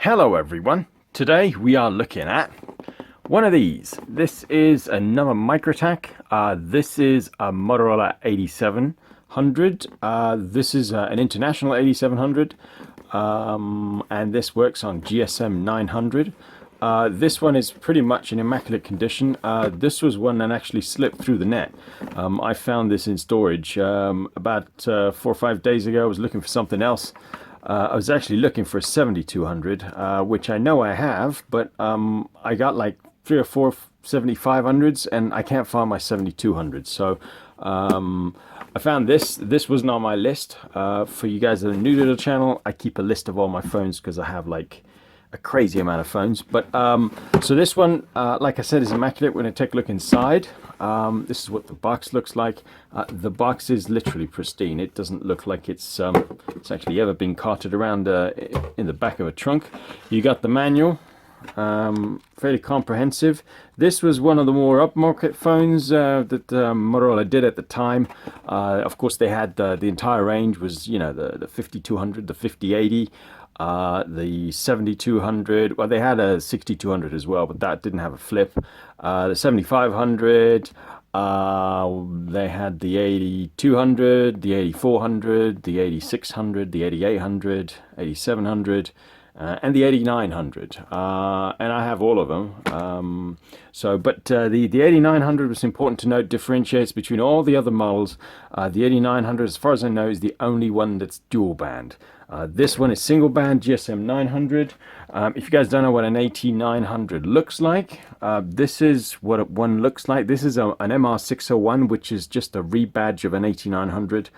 Hello everyone, today we are looking at one of these. This is another Microtac. This is a Motorola 8700. This is an international 8700 and this works on GSM 900. This one is pretty much in immaculate condition. This was one that actually slipped through the net. I found this in storage about 4 or 5 days ago. I was looking for something else. I was actually looking for a 7200, which I know I have, but I got like 3 or 4 7500s and I can't find my 7200. So I found this. This wasn't on my list. For you guys that are new to the channel, I keep a list of all my phones because I have like a crazy amount of phones. But so this one, like I said, is immaculate. We're going to take a look inside. This is what the box looks like. The box is literally pristine. It doesn't look like it's actually ever been carted around in the back of a trunk. You got the manual, fairly comprehensive. This was one of the more upmarket phones that Motorola did at the time. Of course, they had the entire range was, you know, the 5200, the 5080. The 7200, well, they had a 6200 as well, but that didn't have a flip. The 7500, they had the 8200, the 8400, the 8600, the 8800, 8700, and the 8900, and I have all of them. But the 8900 was important to note, differentiates between all the other models. The 8900, as far as I know, is the only one that's dual band. This one is single band GSM 900. If you guys don't know what an 8900 looks like, this is what one looks like. This is an MR601, which is just a rebadge of an 8900.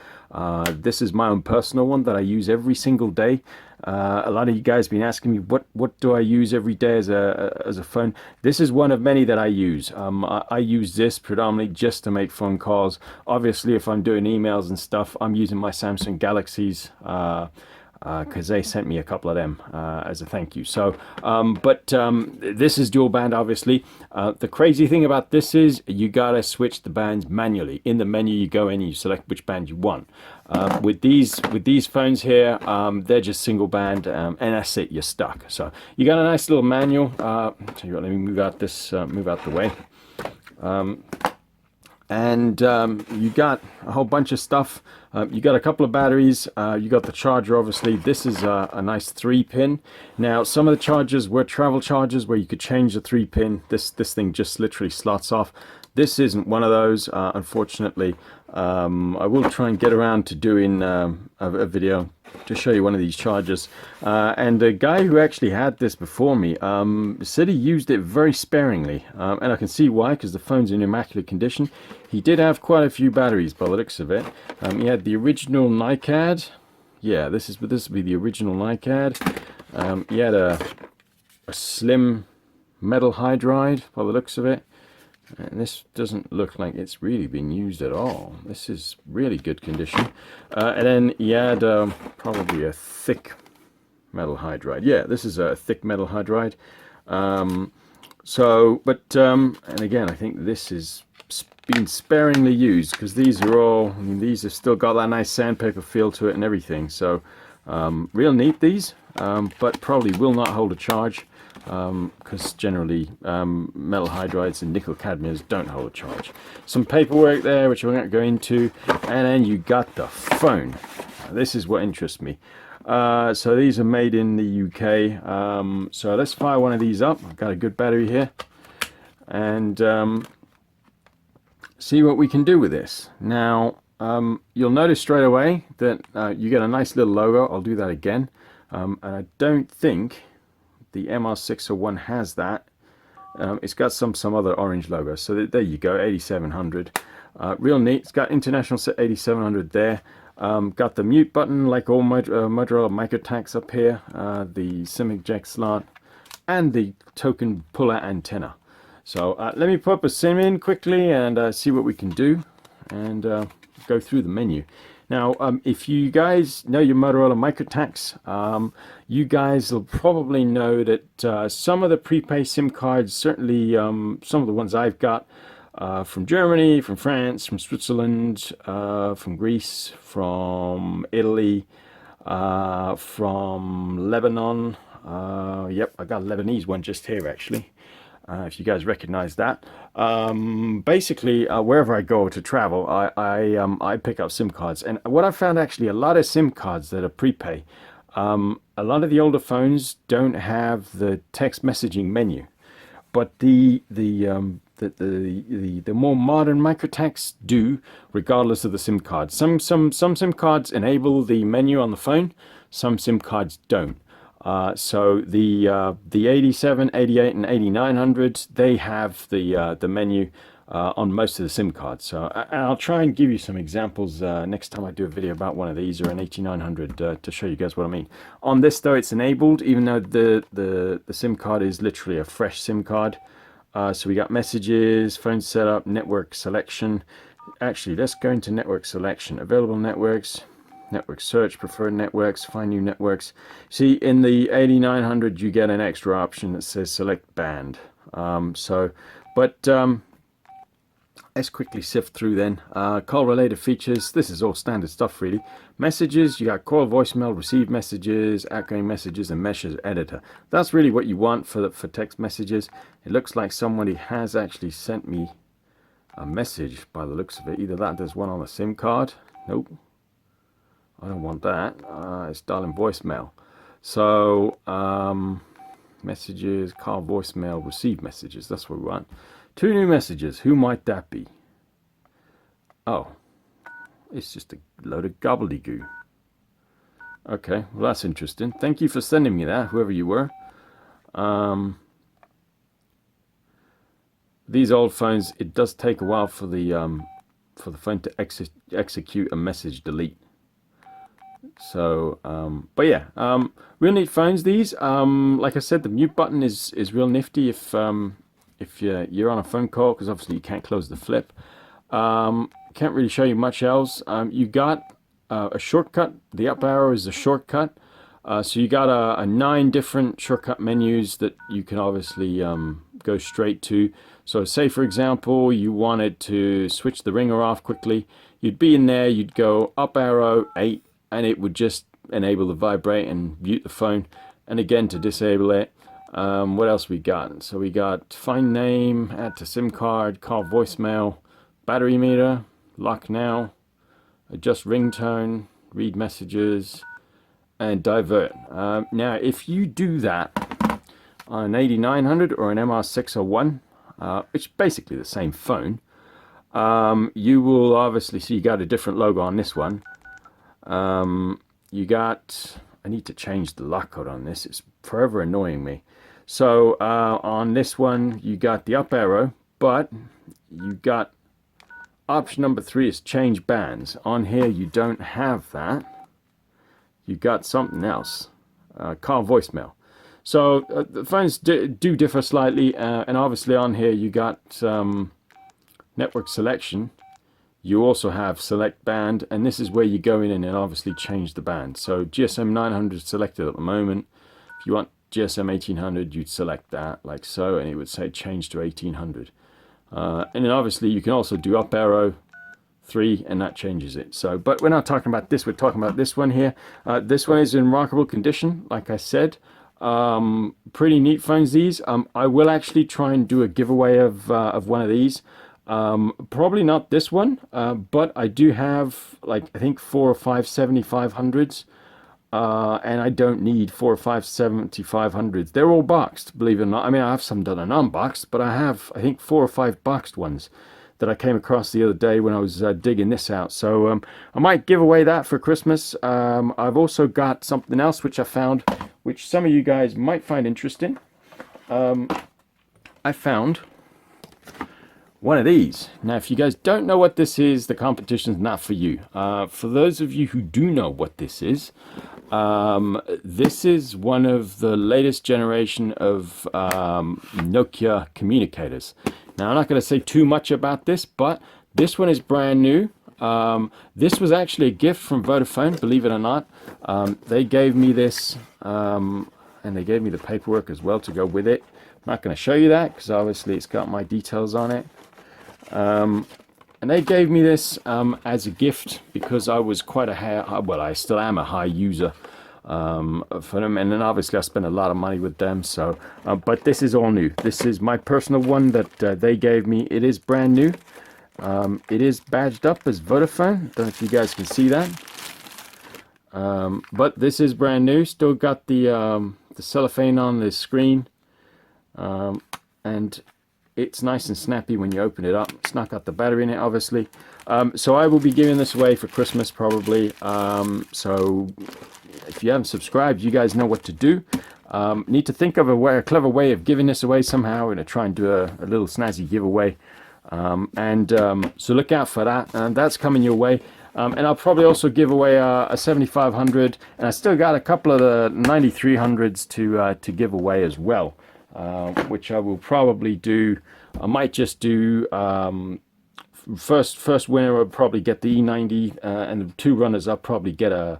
This is my own personal one that I use every single day. A lot of you guys have been asking me what do I use every day as a phone. This is one of many that I use. I use this predominantly just to make phone calls. Obviously, if I'm doing emails and stuff, I'm using my Samsung Galaxies because they sent me a couple of them as a thank you. So this is dual band, obviously. The crazy thing about this is you gotta switch the bands manually. In the menu, you go in and you select which band you want. With these phones here, they're just single band, and that's it. You're stuck. So you got a nice little manual. Tell you what, let me move out the way. You got a whole bunch of stuff. You got a couple of batteries. You got the charger, obviously. This is a nice 3-pin. Now, some of the chargers were travel chargers where you could change the 3-pin. This thing just literally slots off. This isn't one of those, unfortunately. I will try and get around to doing a video to show you one of these chargers. And the guy who actually had this before me said he used it very sparingly. And I can see why, because the phone's in immaculate condition. He did have quite a few batteries by the looks of it. He had the original NiCad. Yeah, this would be the original NiCad. He had a slim metal hydride by the looks of it. And this doesn't look like it's really been used at all. This is really good condition. And then he had probably a thick metal hydride. Yeah, this is a thick metal hydride. And again, I think this has been sparingly used because these are all, I mean, these have still got that nice sandpaper feel to it and everything. So real neat these, but probably will not hold a charge. Because generally metal hydrides and nickel cadmiums don't hold a charge. Some paperwork there which I won't go into, and then you got the phone. This is what interests me. So these are made in the UK. So let's fire one of these up. I've got a good battery here, and see what we can do with this. Now you'll notice straight away that you get a nice little logo. I'll do that again, and I don't think the MR601 has that. It's got some other orange logo. So there you go, 8700. Real neat. It's got international 8700 there. Got the mute button like all Motorola Microtacs up here. The SIM jack slot and the token puller antenna. So let me put a SIM in quickly and see what we can do and go through the menu. Now, if you guys know your Motorola Microtacs, you guys will probably know that some of the prepaid SIM cards, certainly some of the ones I've got from Germany, from France, from Switzerland, from Greece, from Italy, from Lebanon, Yep, I got a Lebanese one just here actually. If you guys recognize that. Basically, wherever I go to travel, I pick up SIM cards. And what I found actually, a lot of SIM cards that are prepay, a lot of the older phones don't have the text messaging menu. But the more modern Microtacs do, regardless of the SIM card. Some SIM cards enable the menu on the phone, some SIM cards don't. So the 87, 88, and 8900s, they have the menu on most of the SIM cards. So I'll try and give you some examples next time I do a video about one of these or an 8900 to show you guys what I mean. On this though, it's enabled, even though the SIM card is literally a fresh SIM card. So we got messages, phone setup, network selection. Actually, let's go into network selection. Available networks. Network search, preferred networks, find new networks. See, in the 8900 you get an extra option that says select band. Let's quickly sift through then. Call related features, this is all standard stuff really. Messages, you got call, voicemail, receive messages, outgoing messages, and message editor. That's really what you want for text messages. It looks like somebody has actually sent me a message by the looks of it. Either that, there's one on the SIM card. Nope. I don't want that. It's dialing voicemail. So messages, call, voicemail, receive messages. That's what we want. 2 new messages. Who might that be? Oh, it's just a load of gobbledygoo. Okay, well that's interesting. Thank you for sending me that, whoever you were. These old phones, it does take a while for the phone to execute a message delete. So, but yeah, real neat phones these. Like I said, the mute button is real nifty if you're on a phone call, because obviously you can't close the flip. Can't really show you much else. You got a shortcut. The up arrow is a shortcut. So you got a 9 different shortcut menus that you can obviously go straight to. So say for example you wanted to switch the ringer off quickly, you'd be in there, you'd go up arrow 8, and it would just enable the vibrate and mute the phone. And again, to disable it, what else we got? So we got find name, add to SIM card, call voicemail, battery meter, lock now, adjust ringtone, read messages, and divert. Now if you do that on an 8900 or an MR601, which is basically the same phone, you will obviously see you got a different logo on this one. You got, I need to change the lock code on this, it's forever annoying me. So on this one you got the up arrow, but you got option number 3 is change bands. On here you don't have that. You got something else, call voicemail. So the phones do differ slightly, and obviously on here you got network selection. You also have select band, and this is where you go in and obviously change the band. So GSM 900 is selected at the moment. If you want GSM 1800, you'd select that like so, and it would say change to 1800. And then obviously you can also do up arrow 3, and that changes it. So, but we're not talking about this, we're talking about this one here. This one is in rockable condition, like I said. Pretty neat phones these. I will actually try and do a giveaway of one of these. Probably not this one, but I do have like I think 4 or 5 7500s, and I don't need 4 or 5 7500s. They're all boxed, believe it or not. I mean, I have some that are non-boxed, but I have I think 4 or 5 boxed ones that I came across the other day when I was digging this out. So I might give away that for Christmas. I've also got something else which I found, which some of you guys might find interesting. I found one of these. Now, if you guys don't know what this is, the competition's not for you. For those of you who do know what this is one of the latest generation of Nokia communicators. Now, I'm not going to say too much about this, but this one is brand new. This was actually a gift from Vodafone, believe it or not. They gave me this, and they gave me the paperwork as well to go with it. I'm not going to show you that because obviously it's got my details on it. And they gave me this as a gift because I was quite a high, well, I still am a high user for them, and then obviously I spent a lot of money with them. So but this is all new. This is my personal one that they gave me. It is brand new. It is badged up as Vodafone. Don't know if you guys can see that, but this is brand new. Still got the cellophane on the screen, and it's nice and snappy when you open it up. It's not got the battery in it, obviously. So I will be giving this away for Christmas probably. So if you haven't subscribed, you guys know what to do. Need to think of a clever way of giving this away somehow. We're going to try and do a little snazzy giveaway. So look out for that. And that's coming your way. And I'll probably also give away a 7500. And I still got a couple of the 9300s to give away as well. Which I will probably do. I might just do first winner will probably get the E90, and the two runners I'll probably get a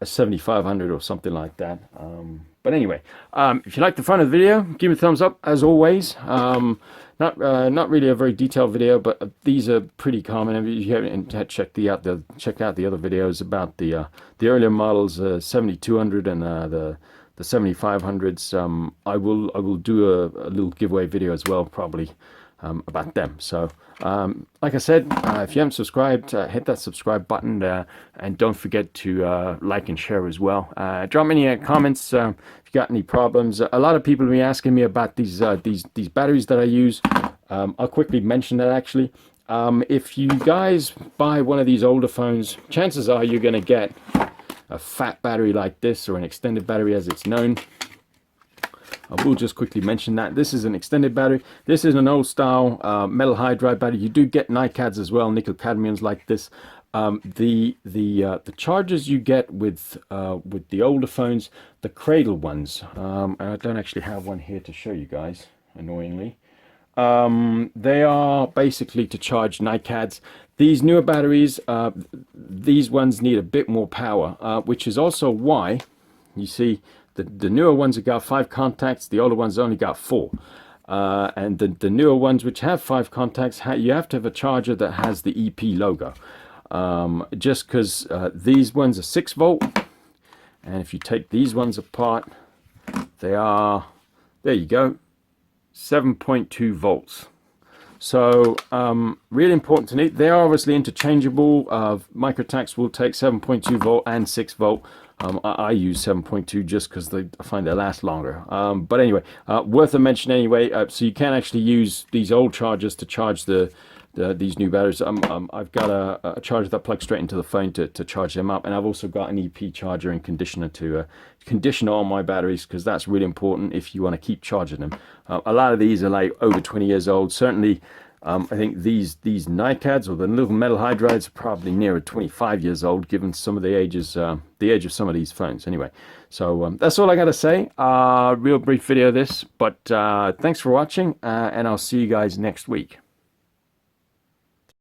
7500 or something like that. But anyway, if you like the fun of the video, give me a thumbs up as always. Not really a very detailed video, but these are pretty common. If you haven't check out the other videos about the earlier models, 7200 and the 7500s. I will do a little giveaway video as well, probably about them. So like I said, if you haven't subscribed, hit that subscribe button and don't forget to like and share as well. Drop me any comments if you got any problems. A lot of people have been asking me about these batteries that I use. I'll quickly mention that actually. If you guys buy one of these older phones, chances are you're going to get a fat battery like this, or an extended battery as it's known. I will just quickly mention that this is an extended battery. This is an old style metal hydride battery. You do get NiCads as well, nickel cadmiums like this. The chargers you get with the older phones, the cradle ones, and I don't actually have one here to show you guys, annoyingly. They are basically to charge NiCads. These newer batteries, these ones need a bit more power, which is also why you see the newer ones have got 5 contacts, the older ones only got 4. And the newer ones which have 5 contacts, you have to have a charger that has the EP logo. Just because these ones are 6 volt, and if you take these ones apart, they are, there you go, 7.2 volts. So really important to note, they are obviously interchangeable. Microtacs will take 7.2 volt and 6 volt. I use 7.2 just because I find they last longer. But anyway, worth a mention anyway. So you can actually use these old chargers to charge these new batteries. I've got a charger that plugs straight into the phone to charge them up, and I've also got an EP charger and conditioner to condition all my batteries, because that's really important if you want to keep charging them. A lot of these are like over 20 years old. Certainly, I think these NiCads or the little metal hydrides are probably nearer 25 years old, given some of the age of some of these phones. Anyway, so that's all I got to say. Real brief video this, but thanks for watching, and I'll see you guys next week.